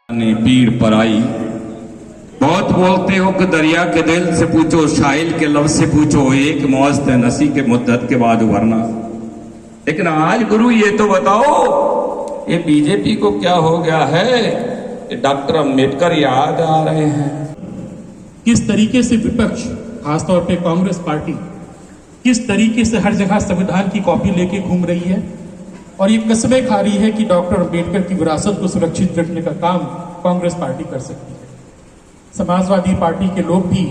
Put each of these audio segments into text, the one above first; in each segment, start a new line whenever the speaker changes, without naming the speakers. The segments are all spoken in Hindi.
पीर पर आई। बहुत बोलते हो कि दरिया के दिल से पूछो, शाइल के लफ्ज से पूछो, एक मौज नसी के मुद्दत के बाद उभरना। लेकिन आज गुरु ये तो बताओ, ये बीजेपी को क्या हो गया है? ये डॉक्टर अंबेडकर याद आ रहे हैं।
किस तरीके से विपक्ष, खासतौर पे कांग्रेस पार्टी, किस तरीके से हर जगह संविधान की कॉपी लेके घूम रही है और ये कसमें खा रही है कि डॉक्टर अंबेडकर की विरासत को सुरक्षित रखने का काम कांग्रेस पार्टी कर सकती है। समाजवादी पार्टी के लोग भी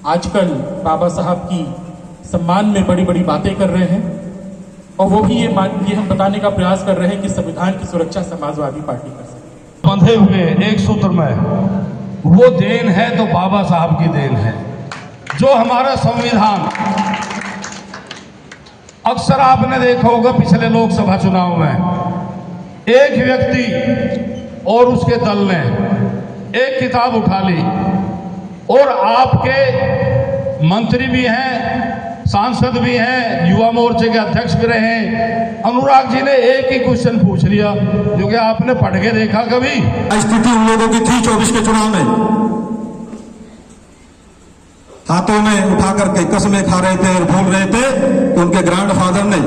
आजकल बाबा साहब की सम्मान में बड़ी बड़ी बातें कर रहे हैं और वो भी ये हम बताने का प्रयास कर रहे हैं कि संविधान की सुरक्षा समाजवादी पार्टी कर सकती है।
बंधे हुए एक सूत्र में वो देन है तो बाबा साहब की देन है। जो हमारा संविधान, अक्सर आपने देखा होगा पिछले लोकसभा चुनाव में एक व्यक्ति और उसके दल ने एक किताब उठा ली और आपके मंत्री भी हैं, सांसद भी हैं, युवा मोर्चे के अध्यक्ष भी रहे, अनुराग जी ने एक ही क्वेश्चन पूछ लिया जो कि आपने पढ़ के देखा कभी?
स्थिति उन लोगों की थी 24 के चुनाव में, हाथों में उठा करके कसमें खा रहे थे और भूल रहे थे कि उनके ग्रैंडफादर ने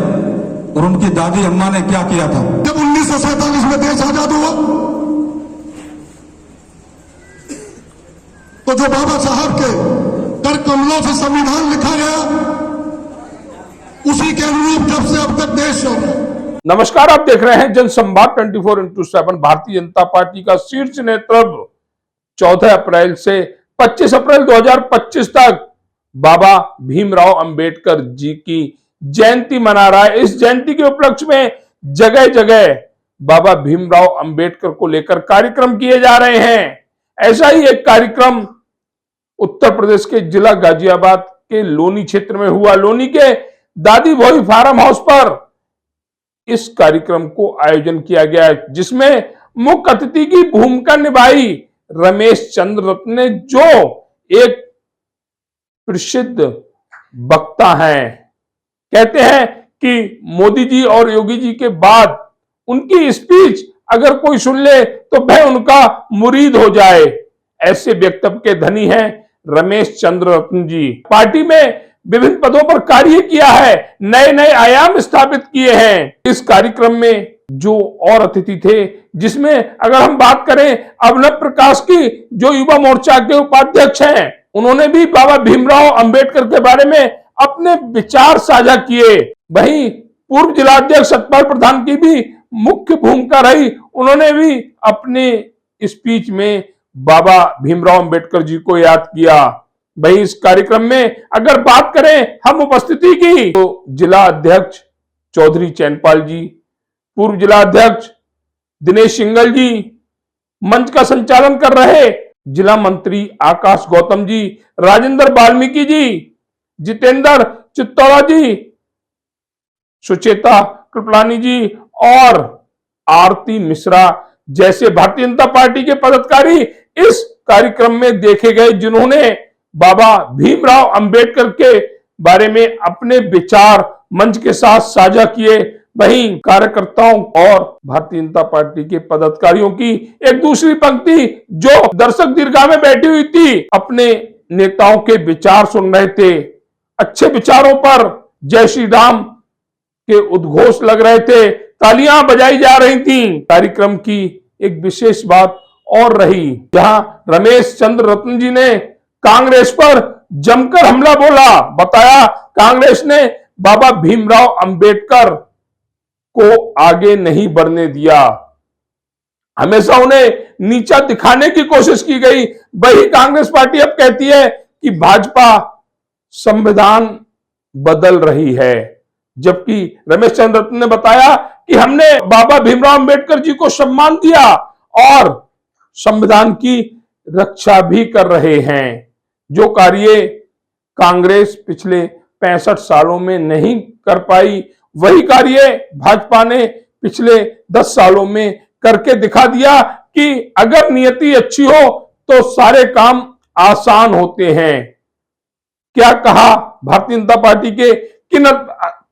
और उनकी दादी अम्मा ने क्या किया था। जब 1947 में देश आजाद हुआ तो जो बाबा साहब के कर कमलों से संविधान लिखा गया, उसी के अनुरूप जब से अब तक देश चल रहा है।
नमस्कार, आप देख रहे हैं जनसंवाद 24x7। भारतीय जनता पार्टी का शीर्ष नेतृत्व 14 अप्रैल से 25 अप्रैल 2025 तक बाबा भीमराव अंबेडकर जी की जयंती मना रहा है। इस जयंती के उपलक्ष्य में जगह जगह बाबा भीमराव अंबेडकर को लेकर कार्यक्रम किए जा रहे हैं। ऐसा ही एक कार्यक्रम उत्तर प्रदेश के जिला गाजियाबाद के लोनी क्षेत्र में हुआ। लोनी के दादी भोई फार्म हाउस पर इस कार्यक्रम को आयोजन किया गया, जिसमें मुख्य अतिथि की भूमिका निभाई रमेश चंद्र रत्न ने, जो एक प्रसिद्ध वक्ता हैं। कहते हैं कि मोदी जी और योगी जी के बाद उनकी स्पीच अगर कोई सुन ले तो वह उनका मुरीद हो जाए। ऐसे व्यक्तित्व के धनी हैं रमेश चंद्र रत्न जी। पार्टी में विभिन्न पदों पर कार्य किया है, नए नए आयाम स्थापित किए हैं। इस कार्यक्रम में जो और अतिथि थे, जिसमें अगर हम बात करें अभिनव प्रकाश की, जो युवा मोर्चा के उपाध्यक्ष हैं, उन्होंने भी बाबा भीमराव अंबेडकर के बारे में अपने विचार साझा किए। वहीं पूर्व जिलाध्यक्ष सतपाल प्रधान की भी मुख्य भूमिका रही, उन्होंने भी अपने स्पीच में बाबा भीमराव अंबेडकर जी को याद किया। वहीं इस कार्यक्रम में अगर बात करें हम उपस्थिति की, तो जिला अध्यक्ष चौधरी चैनपाल जी, पूर्व जिला अध्यक्ष दिनेश सिंगल जी, मंच का संचालन कर रहे जिला मंत्री आकाश गौतम जी, राजेंद्र वाल्मीकि जी, जितेंद्र चित्तौड़ा जी, सुचेता कृपलानी जी और आरती मिश्रा जैसे भारतीय जनता पार्टी के पदाधिकारी इस कार्यक्रम में देखे गए, जिन्होंने बाबा भीमराव अंबेडकर के बारे में अपने विचार मंच के साथ साझा किए। वहीं कार्यकर्ताओं और भारतीय जनता पार्टी के पदाधिकारियों की एक दूसरी पंक्ति जो दर्शक दीर्घा में बैठी हुई थी, अपने नेताओं के विचार सुन रहे थे। अच्छे विचारों पर जय श्री राम के उद्घोष लग रहे थे, तालियां बजाई जा रही थी। कार्यक्रम की एक विशेष बात और रही, जहां रमेश चंद्र रत्न जी ने कांग्रेस पर जमकर हमला बोला। बताया कांग्रेस ने बाबा भीमराव अंबेडकर को आगे नहीं बढ़ने दिया, हमेशा उन्हें नीचा दिखाने की कोशिश की गई। वही कांग्रेस पार्टी अब कहती है कि भाजपा संविधान बदल रही है, जबकि रमेश चंद्र रत्न ने बताया कि हमने बाबा भीमराव अंबेडकर जी को सम्मान दिया और संविधान की रक्षा भी कर रहे हैं। जो कार्य कांग्रेस पिछले 65 सालों में नहीं कर पाई, वही कार्य भाजपा ने पिछले 10 सालों में करके दिखा दिया कि अगर नियति अच्छी हो तो सारे काम आसान होते हैं। क्या कहा भारतीय जनता पार्टी के किन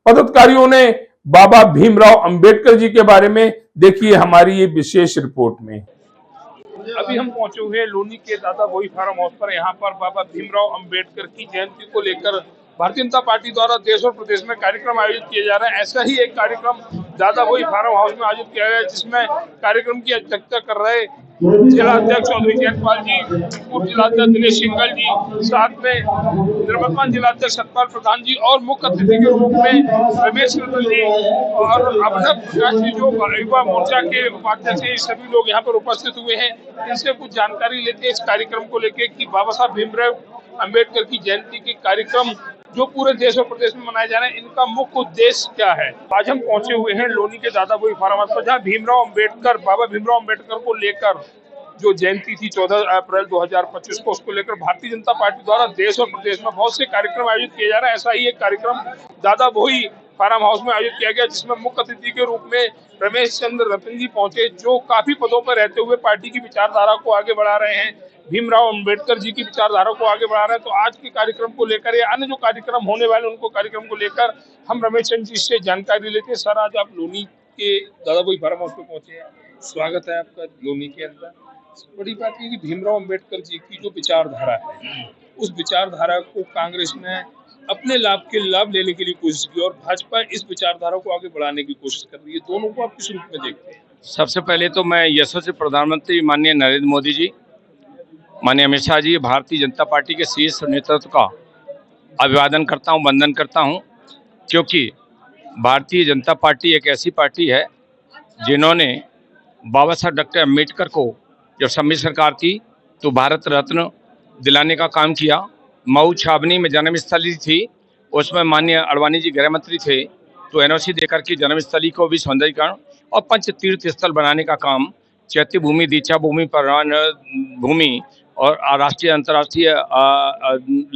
पदाधिकारियों ने बाबा भीमराव अंबेडकर जी के बारे में देखिए हमारी ये विशेष रिपोर्ट में।
अभी हम पहुंचे हुए हैं लोनी के दादा भोई फार्म हाउस पर। यहाँ पर बाबा भीमराव अंबेडकर की जयंती को लेकर भारतीय जनता पार्टी द्वारा देश और प्रदेश में कार्यक्रम आयोजित किए जा रहे हैं। ऐसा ही एक कार्यक्रम दादा भोई फार्म हाउस में आयोजित किया गया, जिसमें कार्यक्रम की अध्यक्षता कर रहे जिलाध्यक्ष चौधरी जयपाल जी, उप जिलाध्यक्ष दिनेश सिंघल जी, साथ में निर्मलमान जिलाध्यक्ष सतपाल प्रधान जी और मुख्य अतिथि के रूप में रमेश रतन जी और अभिनव प्रकाश जी जो युवा मोर्चा के उपाध्यक्ष हैं, सभी लोग यहाँ पर उपस्थित हुए हैं। इनसे कुछ जानकारी लेते हैं इस कार्यक्रम को लेकर कि बाबा साहब भीमराव अंबेडकर की जयंती के कार्यक्रम जो पूरे देश और प्रदेश में मनाए जा रहे हैं, इनका मुख्य उद्देश्य क्या है। आज हम पहुंचे हुए हैं लोनी के दादा भोई फार्म हाउस पर, जहां बाबा भीमराव अंबेडकर को लेकर जो जयंती थी 14 अप्रैल 2025 को, उसको लेकर भारतीय जनता पार्टी द्वारा देश और प्रदेश में बहुत से कार्यक्रम आयोजित किए जा रहे हैं। ऐसा ही एक कार्यक्रम दादा भोई फार्म हाउस में आयोजित किया गया, जिसमें मुख्य अतिथि के रूप में रमेश चंद्र रतन जी पहुंचे, जो काफी पदों पर रहते हुए पार्टी की विचारधारा को आगे बढ़ा रहे हैं, भीमराव अंबेडकर जी की विचारधारा को आगे बढ़ा रहे हैं। तो आज के कार्यक्रम को लेकर या अन्य जो कार्यक्रम होने वाले उनको कार्यक्रम को लेकर हम रमेश चंद्र जी से जानकारी लेते हैं। सर, आज आप लोनी के दादा भोई फार्म हाउस पे पहुंचे हैं, स्वागत है आपका लोनी के अंदर। बड़ी बात है कि भीमराव अंबेडकर जी की जो विचारधारा है, उस विचारधारा को कांग्रेस ने अपने लाभ लेने के लिए कोशिश की और भाजपा इस विचारधारा को आगे बढ़ाने की कोशिश कर रही है। दोनों को आप किस रूप में देखते हैं?
सबसे पहले तो मैं यशस्वी प्रधानमंत्री माननीय नरेंद्र मोदी जी, माननीय अमित शाह जी, भारतीय जनता पार्टी के शीर्ष नेतृत्व का अभिवादन करता हूं, वंदन करता हूं, क्योंकि भारतीय जनता पार्टी एक ऐसी पार्टी है जिन्होंने बाबा साहब डॉक्टर अम्बेडकर को जब सम्मिश्र सरकार थी तो भारत रत्न दिलाने का काम किया। मऊ छावनी में जन्मस्थली थी, उसमें माननीय अडवाणी जी गृह मंत्री थे, तो एनओसी देकर के जन्मस्थली को भी सौंदर्यीकरण और पंच तीर्थ स्थल बनाने का काम, चैत्य भूमि, दीक्षा भूमि, परवान भूमि और राष्ट्रीय अंतर्राष्ट्रीय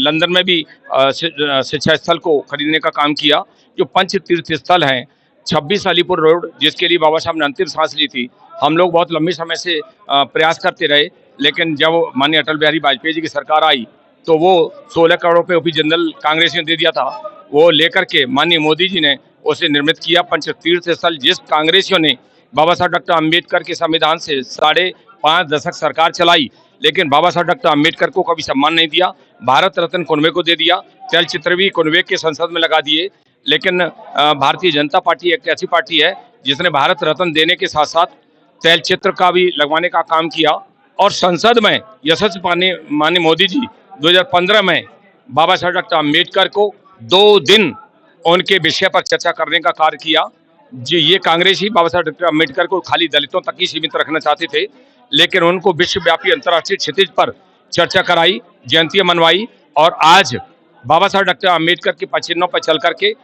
लंदन में भी शिक्षा स्थल को खरीदने का काम किया। जो पंच तीर्थ स्थल हैं, 26 अलीपुर रोड, जिसके लिए बाबा साहब ने अंतिम सांस ली थी, हम लोग बहुत लंबे समय से प्रयास करते रहे, लेकिन जब माननीय अटल बिहारी वाजपेयी जी की सरकार आई तो वो 16 करोड़ रुपये भी जनरल कांग्रेस ने दे दिया था, वो लेकर के माननीय मोदी जी ने उसे निर्मित किया पंच तीर्थ स्थल। जिस कांग्रेसियों ने बाबा साहब डॉक्टर अम्बेडकर के संविधान से 5.5 दशक सरकार चलाई, लेकिन बाबा साहब डॉक्टर अम्बेडकर को कभी सम्मान नहीं दिया। भारत रत्न कुनवे को दे दिया, चलचित्र भी कुनवे के संसद में लगा दिए। लेकिन भारतीय जनता पार्टी एक ऐसी पार्टी है जिसने भारत रत्न देने के साथ साथ तैलचित्र का भी लगवाने का काम किया और संसद में यशस्वी माननीय मोदी जी 2015 में बाबा साहब डॉक्टर अम्बेडकर को 2 दिन उनके विषय पर चर्चा करने का कार्य किया। जी, ये कांग्रेस ही बाबा साहब डॉक्टर अम्बेडकर को खाली दलितों तक ही सीमित रखना चाहते थे, लेकिन उनको विश्वव्यापी अंतर्राष्ट्रीय क्षितिज पर चर्चा कराई, जयंतियां मनवाई और आज बाबा साहब डॉक्टर अम्बेडकर के पचिन्हों पर चल करके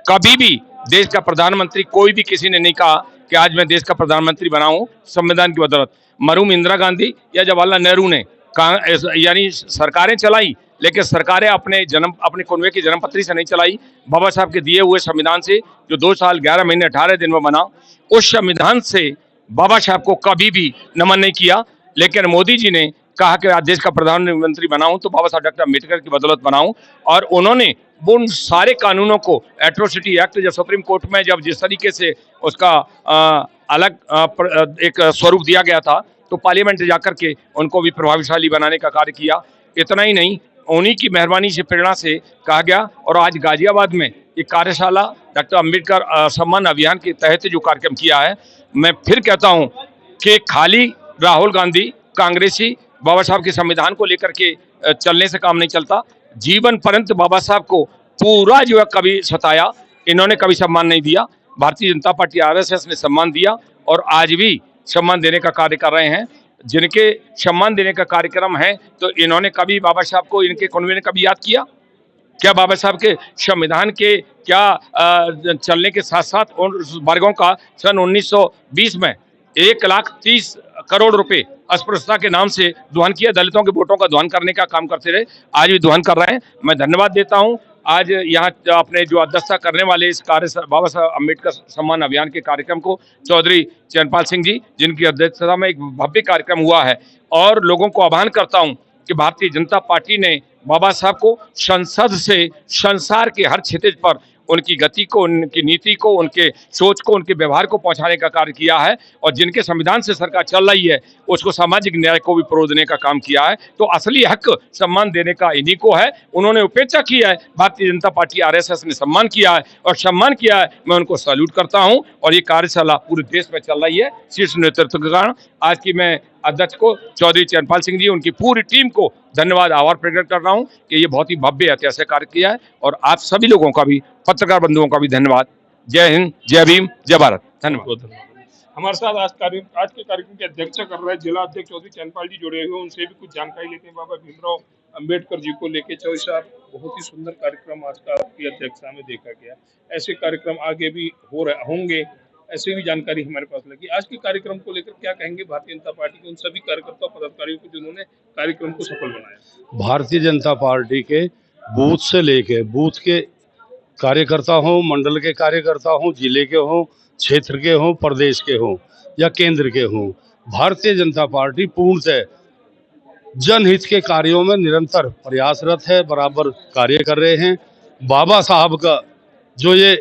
कभी भी देश का प्रधानमंत्री कोई भी किसी ने नहीं कहा कि आज मैं देश का प्रधानमंत्री बनाऊं संविधान की बदौलत। मरहूम इंदिरा गांधी या जवाहरलाल नेहरू ने यानी सरकारें चलाई, लेकिन सरकारें अपने कुनवे की जन्मपत्री से नहीं चलाई, बाबा साहब के दिए हुए संविधान से, जो 2 साल 11 महीने 18 दिन में बना, उस संविधान से बाबा साहब को कभी भी नमन नहीं किया। लेकिन मोदी जी ने कहा कि आज देश का प्रधानमंत्री बनाऊं तो बाबा साहब डॉक्टर अम्बेडकर की बदौलत बनाऊं, और उन्होंने उन सारे कानूनों को, एट्रोसिटी एक्ट जब सुप्रीम कोर्ट में जब जिस तरीके से उसका अलग एक स्वरूप दिया गया था, तो पार्लियामेंट जाकर के उनको भी प्रभावशाली बनाने का कार्य किया। इतना ही नहीं, उन्हीं की मेहरबानी से, प्रेरणा से कहा गया और आज गाजियाबाद में एक कार्यशाला डॉक्टर अम्बेडकर सम्मान अभियान के तहत जो कार्यक्रम किया है, मैं फिर कहता हूं कि खाली राहुल गांधी कांग्रेसी बाबा साहब के संविधान को लेकर के चलने से काम नहीं चलता। जीवन पर्यंत बाबा साहब को पूरा जो है कभी सताया, इन्होंने कभी सम्मान नहीं दिया। भारतीय जनता पार्टी आरएसएस ने सम्मान दिया और आज भी सम्मान देने का कार्य कर रहे हैं। जिनके सम्मान देने का कार्यक्रम है, तो इन्होंने कभी बाबा साहब को, इनके कॉन्वे ने कभी याद किया क्या? बाबा साहब के संविधान के क्या चलने के साथ साथ उन वर्गों का सन 1920 में 1,30,00,000 करोड़ रुपए अस्पृश्यता के नाम से दोहन किया, दलितों के वोटों का दोहन करने का काम करते रहे, आज भी दोहन कर रहे हैं। मैं धन्यवाद देता हूं आज यहाँ अपने जो अध्यक्षता करने वाले इस कार्य बाबा साहब अम्बेडकर सम्मान अभियान के कार्यक्रम को चौधरी चरणपाल सिंह जी, जिनकी अध्यक्षता में एक भव्य कार्यक्रम हुआ है। और लोगों को आह्वान करता हूं कि भारतीय जनता पार्टी ने बाबा साहब को संसद से संसार के हर क्षेत्र पर उनकी गति को, उनकी नीति को, उनके सोच को, उनके व्यवहार को पहुंचाने का कार्य किया है। और जिनके संविधान से सरकार चल रही है उसको सामाजिक न्याय को भी प्रो देने का काम किया है। तो असली हक सम्मान देने का इन्हीं को है। उन्होंने उपेक्षा की है, भारतीय जनता पार्टी RSS ने सम्मान किया है और सम्मान किया है। मैं उनको सैल्यूट करता हूं और ये कार्यशाला पूरे देश में चल रही है शीर्ष नेतृत्व के कारण। आज की मैं अध्यक्ष को चौधरी चरणपाल सिंह जी, उनकी पूरी टीम को धन्यवाद, आभार प्रकट कर रहा हूं कि ये बहुत ही भव्य ऐतिहासिक कार्य किया है। और आप सभी लोगों का भी, पत्रकार बंधुओं का भी धन्यवाद। जय हिंद, जय भीम, जय भारत। धन्यवाद।
हमारे साथ आज के कार्यक्रम की अध्यक्षता कर रहे जिला अध्यक्ष चौधरी चरणपाल जी जुड़े हुए, उनसे भी कुछ जानकारी लेते हैं बाबा भीमराव अंबेडकर जी को लेके। चौधरी साहब, बहुत ही सुंदर कार्यक्रम आज का आपकी अध्यक्षता में देखा गया। ऐसे कार्यक्रम आगे भी होंगे, ऐसी भी जानकारी हमारे पास लगी। आज के कार्यक्रम को लेकर क्या कहेंगे भारतीय जनता पार्टी के उन सभी कार्यकर्ताओं पदाधिकारियों को जिन्होंने कार्यक्रम को सफल बनाया?
भारतीय जनता पार्टी के बूथ से लेके बूथ के कार्यकर्ता हों, मंडल के कार्यकर्ता हों, जिले के हों, क्षेत्र के हों, प्रदेश के हों या केंद्र के हों, भारतीय जनता पार्टी पूर्णतः जनहित के कार्यों में निरंतर प्रयासरत है, बराबर कार्य कर रहे हैं। बाबा साहब का जो ये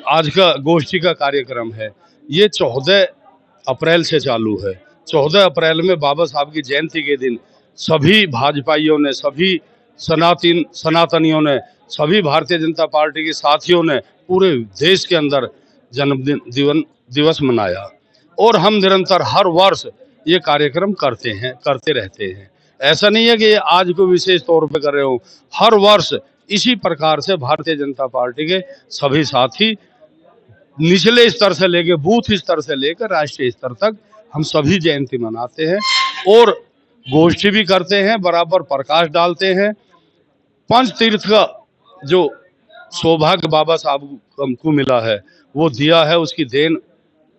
आज का गोष्ठी का कार्यक्रम है, ये 14 अप्रैल से चालू है। 14 अप्रैल में बाबा साहब की जयंती के दिन सभी भाजपाइयों ने, सभी सनातनियों ने, सभी भारतीय जनता पार्टी के साथियों ने पूरे देश के अंदर जन्मदिन दिवस मनाया। और हम निरंतर हर वर्ष ये कार्यक्रम करते रहते हैं। ऐसा नहीं है कि ये आज को विशेष तौर पे कर रहे हो, हर वर्ष इसी प्रकार से भारतीय जनता पार्टी के सभी साथी निचले स्तर से लेकर बूथ स्तर से लेकर राष्ट्रीय स्तर तक हम सभी जयंती मनाते हैं और गोष्ठी भी करते हैं, बराबर प्रकाश डालते हैं। पंच तीर्थ का जो सौभाग्य बाबा साहब को मिला है, वो दिया है, उसकी देन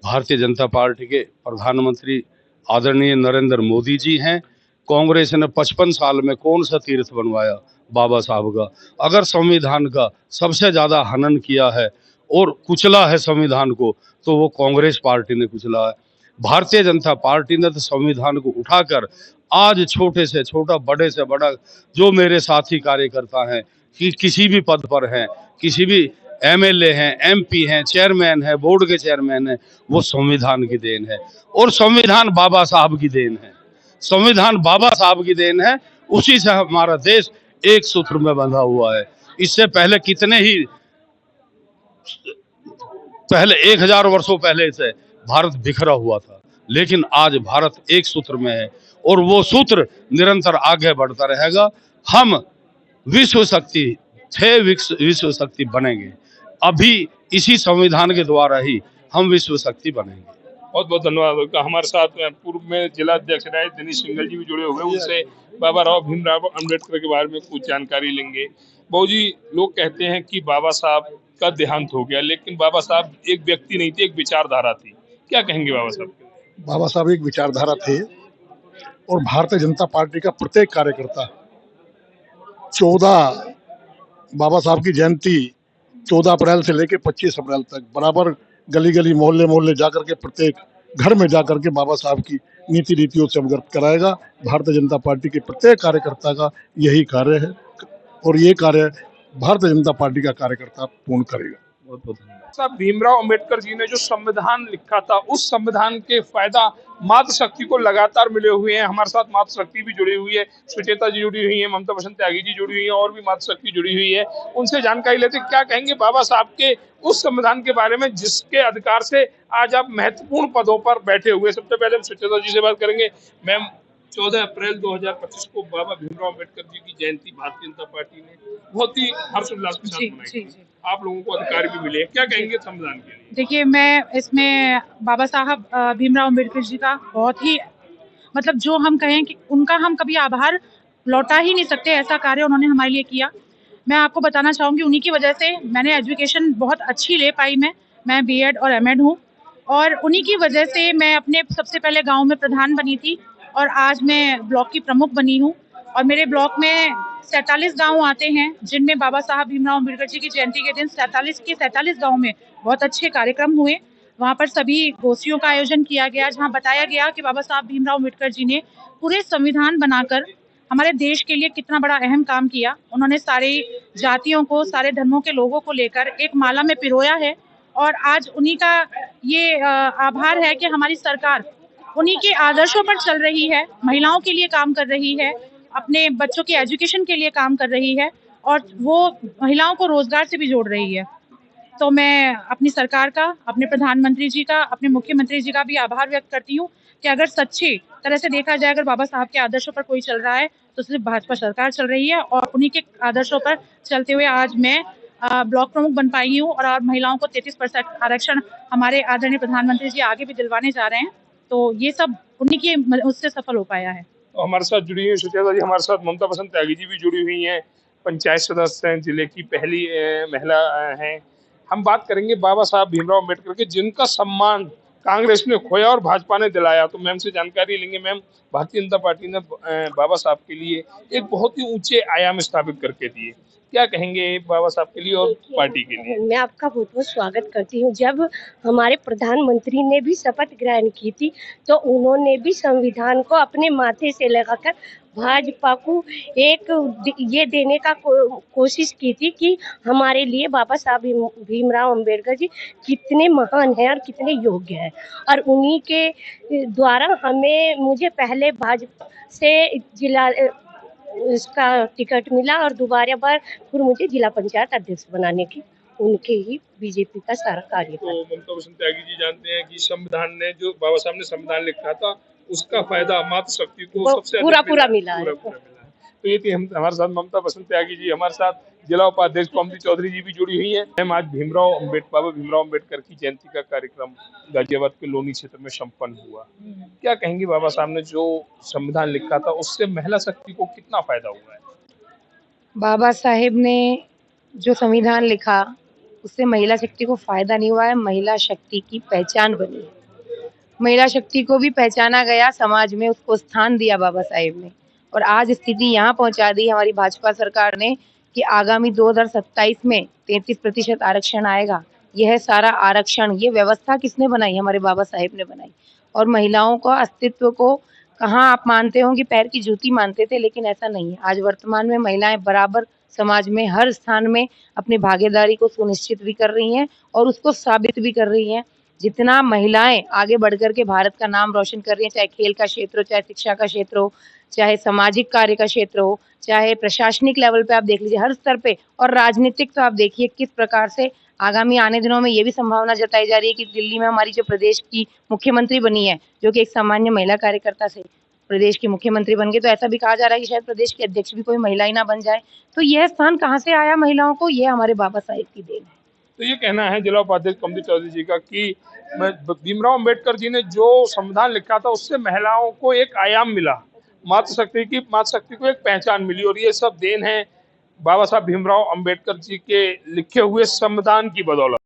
भारतीय जनता पार्टी के प्रधानमंत्री आदरणीय नरेंद्र मोदी जी हैं। कांग्रेस ने 55 साल में कौन सा तीर्थ बनवाया बाबा साहब का? अगर संविधान का सबसे ज्यादा हनन किया है और कुचला है संविधान को, तो वो कांग्रेस पार्टी ने कुचला है। भारतीय जनता पार्टी ने तो संविधान को उठाकर आज छोटे से छोटा, बड़े से बड़ा जो मेरे साथी कार्यकर्ता हैं कि किसी भी पद पर हैं, किसी भी MLA हैं, MP हैं, चेयरमैन है, बोर्ड के चेयरमैन है, वो संविधान की देन है और संविधान बाबा साहब की देन है। संविधान बाबा साहब की देन है, उसी से हमारा देश एक सूत्र में बंधा हुआ है। इससे पहले कितने ही 1000 वर्षों पहले से भारत बिखरा हुआ था, लेकिन आज भारत एक सूत्र में है और वो सूत्र निरंतर आगे बढ़ता रहेगा। हम विश्व शक्ति थे, विश्व शक्ति बनेंगे। अभी इसी संविधान के द्वारा ही हम विश्व शक्ति बनेंगे।
बहुत बहुत धन्यवाद। हमारे साथ पूर्व में जिला अध्यक्ष रहे दिनेश सिंगल जी भी जुड़े हुए, उनसे बाबा राव भीमराव अम्बेडकर के बारे में कुछ जानकारी लेंगे। बाबू जी, लोग कहते हैं कि बाबा साहब का देहांत हो गया, लेकिन बाबा साहब एक व्यक्ति नहीं थे, एक विचारधारा थी। क्या कहेंगे बाबा साहब?
बाबा साहब एक विचारधारा थे और भारतीय जनता पार्टी का प्रत्येक कार्यकर्ता 14 बाबा साहब की जयंती 14 अप्रैल से लेकर 25 अप्रैल तक बराबर गली गली, मोहल्ले मोहल्ले जाकर के, प्रत्येक घर में जाकर के बाबा साहब की नीति रीतियों से अवगत कराएगा। भारतीय जनता पार्टी के प्रत्येक कार्यकर्ता का यही कार्य है और ये कार्य भारतीय जनता पार्टी का कार्यकर्ता पूर्ण करेगा। बहुत बहुत धन्यवाद।
साहब, भीमराव अंबेडकर जी ने जो संविधान लिखा था, उस संविधान के फायदा मातृशक्ति को लगातार मिले हुए हैं। हमारे साथ मातृशक्ति भी जुड़ी हुई है, सुचेता जी जुड़ी हुई है, ममता बसंत त्यागी जी जुड़ी हुई है और भी मातृशक्ति जुड़ी हुई है। उनसे जानकारी लेते क्या कहेंगे बाबा साहब के उस संविधान के बारे में जिसके अधिकार से आज आप महत्वपूर्ण पदों पर बैठे हुए। सबसे पहले हम सुचेता जी से बात करेंगे। मैम, 14 अप्रैल 2025 को बाबा भीमराव अंबेडकर जी की जयंती भारतीय जनता पार्टी ने बहुत ही हर्षोल्लास के साथ मनाई। आप लोगों को अधिकार भी मिले, क्या कहेंगे संविधान के लिए?
देखिए, मैं इसमें बाबा साहब भीमराव अंबेडकर जी का बहुत ही मतलब जो हम कहें कि उनका हम कभी आभार लौटा ही नहीं सकते, ऐसा कार्य उन्होंने हमारे लिए किया। मैं आपको बताना चाहूँगी, उन्हीं की वजह से मैंने एजुकेशन बहुत अच्छी ले पाई। मैं B.Ed और M.Ed हूँ और उन्हीं की वजह से मैं अपने सबसे पहले गाँव में प्रधान बनी थी और आज मैं ब्लॉक की प्रमुख बनी हूँ। और मेरे ब्लॉक में 47 गांव आते हैं जिनमें बाबा साहब भीमराव अम्बेडकर जी की जयंती के दिन 47 गांव में बहुत अच्छे कार्यक्रम हुए। वहां पर सभी गोष्ठियों का आयोजन किया गया, जहां बताया गया कि बाबा साहब भीमराव अम्बेडकर जी ने पूरे संविधान बनाकर हमारे देश के लिए कितना बड़ा अहम काम किया। उन्होंने सारी जातियों को, सारे धर्मों के लोगों को लेकर एक माला में पिरोया है और आज उन्हीं का ये आभार है कि हमारी सरकार उन्हीं के आदर्शों पर चल रही है, महिलाओं के लिए काम कर रही है, अपने बच्चों के एजुकेशन के लिए काम कर रही है और वो महिलाओं को रोजगार से भी जोड़ रही है। तो मैं अपनी सरकार का, अपने प्रधानमंत्री जी का, अपने मुख्यमंत्री जी का भी आभार व्यक्त करती हूँ कि अगर सच्ची तरह से देखा जाए, अगर बाबा साहब के आदर्शों पर कोई चल रहा है तो सिर्फ भाजपा सरकार चल रही है और उन्हीं के आदर्शों पर चलते हुए आज मैं ब्लॉक प्रमुख बन पाई हूँ और महिलाओं को 33% आरक्षण हमारे आदरणीय प्रधानमंत्री जी आगे भी दिलवाने जा रहे हैं। तो ये सब उन्हीं की उससे सफल हो पाया है।
तो हमारे साथ जुड़ी हुई सुचेता जी, हमारे साथ ममता बसंत त्यागी जी भी जुड़ी हुई हैं, पंचायत सदस्य हैं, जिले की पहली महिला हैं। हम बात करेंगे बाबा साहब भीमराव अम्बेडकर के, जिनका सम्मान कांग्रेस ने खोया और भाजपा ने दिलाया। तो मैम से जानकारी लेंगे। मैम, भारतीय जनता पार्टी ने बाबा साहब के लिए एक बहुत ही ऊंचे आयाम स्थापित करके दिए, क्या कहेंगे बाबा साहब के लिए और पार्टी के लिए?
मैं आपका बहुत बहुत स्वागत करती हूँ। जब हमारे प्रधानमंत्री ने भी शपथ ग्रहण की थी तो उन्होंने भी संविधान को अपने माथे से लगाकर भाजपा को एक ये देने का कोशिश की थी कि हमारे लिए बाबा साहब भीमराव अम्बेडकर जी कितने महान हैं और कितने योग्य हैं। और उन्हीं के द्वारा मुझे पहले भाजपा से जिला इसका टिकट मिला और दोबारा बार फिर मुझे जिला पंचायत अध्यक्ष बनाने की उनके ही बीजेपी का सारा कार्य।
तो ममता बसंत त्यागी जी जानते हैं कि संविधान ने, जो बाबा साहब ने संविधान लिखा था, उसका फायदा मातृशक्ति को सबसे
पूरा मिला है।
तो ये थी हमारे साथ ममता बसंत त्यागी जी। हमारे साथ जिला उपाध्यक्ष कौमती चौधरी जी भी जुड़ी हुई हैं। मैम, आज बाबा भीमराव अम्बेडकर की जयंती का कार्यक्रम गाजियाबाद के लोनी क्षेत्र में संपन्न हुआ। क्या कहेंगे, बाबा साहब ने जो संविधान लिखा था उससे महिला शक्ति को कितना फायदा हुआ है?
बाबा साहेब ने जो संविधान लिखा उससे महिला शक्ति को फायदा नहीं हुआ है, महिला शक्ति की पहचान बनी है। महिला शक्ति को भी पहचाना गया, समाज में उसको स्थान दिया बाबा साहेब ने। और आज स्थिति यहाँ पहुंचा दी हमारी भाजपा सरकार ने कि आगामी 2027 में 33% आरक्षण आएगा। यह सारा आरक्षण, ये व्यवस्था किसने बनाई? हमारे बाबा साहेब ने बनाई। और महिलाओं को अस्तित्व को कहाँ आप मानते हो कि पैर की जूती मानते थे, लेकिन ऐसा नहीं है। आज वर्तमान में महिलाएं बराबर समाज में हर स्थान में अपनी भागीदारी को सुनिश्चित भी कर रही हैं और उसको साबित भी कर रही हैं। जितना महिलाएं आगे बढ़कर के भारत का नाम रोशन कर रही हैं, चाहे खेल का क्षेत्र हो, चाहे शिक्षा का क्षेत्र हो, चाहे सामाजिक कार्य का क्षेत्र हो, चाहे प्रशासनिक लेवल पे आप देख लीजिए, हर स्तर पे, और राजनीतिक तो आप देखिए किस प्रकार से आगामी आने दिनों में ये भी संभावना जताई जा रही है कि दिल्ली में हमारी जो प्रदेश की मुख्यमंत्री बनी है, जो कि एक सामान्य महिला कार्यकर्ता से प्रदेश की मुख्यमंत्री बन गई, तो ऐसा भी कहा जा रहा है कि शायद प्रदेश के अध्यक्ष भी कोई महिला ही ना बन जाए। तो यह स्थान कहाँ से आया महिलाओं को? ये हमारे बाबा साहेब की देन है।
तो ये कहना है जिला उपाध्यक्ष कौमती चौधरी जी का कि भीमराव अम्बेडकर जी ने जो संविधान लिखा था उससे महिलाओं को एक आयाम मिला, मातृशक्ति को एक पहचान मिली, और ये सब देन है बाबा साहब भीमराव अम्बेडकर जी के लिखे हुए संविधान की बदौलत।